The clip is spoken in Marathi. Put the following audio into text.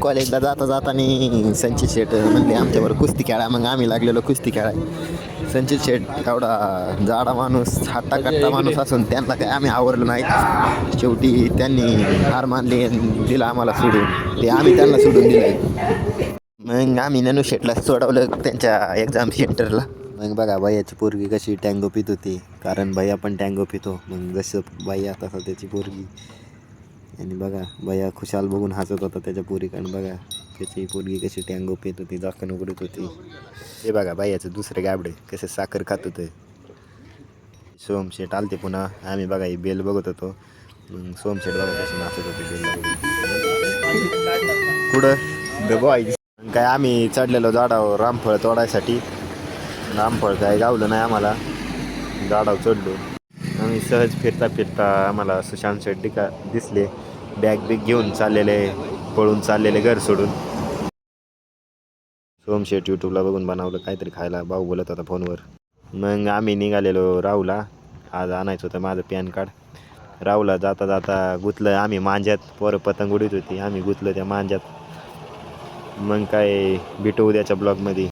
कॉलेजला जाता जाताना संचित शेट म्हणले आमच्यावर कुस्ती खेळा. मग आम्ही लागलेलो कुस्ती खेळाय. संचित शेट एवढा जाडा माणूस, हट्टा कट्टा माणूस असून त्यांना काय आम्ही आवरलो नाही. शेवटी त्यांनी हार मानली आणि दिला आम्हाला सोडून. ते आम्ही त्यांना सोडून दिलं. मग आम्ही ननू शेटला सोडवलं त्यांच्या एक्झाम सेंटरला. मग बघा भैयाची पोरगी कशी टँगो पित होती, कारण भैया पण टँगो पितो. मग जसं भैया तसं त्याची पोरगी. आणि बघा भैया खुशाल बघून हसत होता त्याच्या पोरीकडे. बघा त्याची पोरगी कशी टँगो पित होती, जाकण उघडत होती. हे बघा भैयाचं दुसरे गाबडे कसे साखर खात होते. सोमशेट आलते पुन्हा. आम्ही बघा ही बेल बघत होतो. मग सोमशेट बघा कसे नाचत होते बेल कुठं काय आम्ही चढलेलो झाडावर रामफळ तोडायसाठी. रामफळ काय गावलं नाही आम्हाला. झाडावर चढलो आम्ही. सहज फिरता फिरता आम्हाला सुशांत शेट दिसले. बॅग बिग घेऊन चाललेले, पळून चाललेले घर सोडून. सोमशेट यूट्यूबला बघून बनवलं काहीतरी खायला. भाऊ बोलत होता फोनवर. मग आम्ही निघालेलो राहूला. आज आणायचं होतं माझं पॅन कार्ड. राहूला जाता जाता गुतलं आम्ही मांज्यात. पोरं पतंग उडीत होती, आम्ही गुतलं त्या मांज्यात. मग काय भेटू उद्याच्या ब्लॉगमध्ये.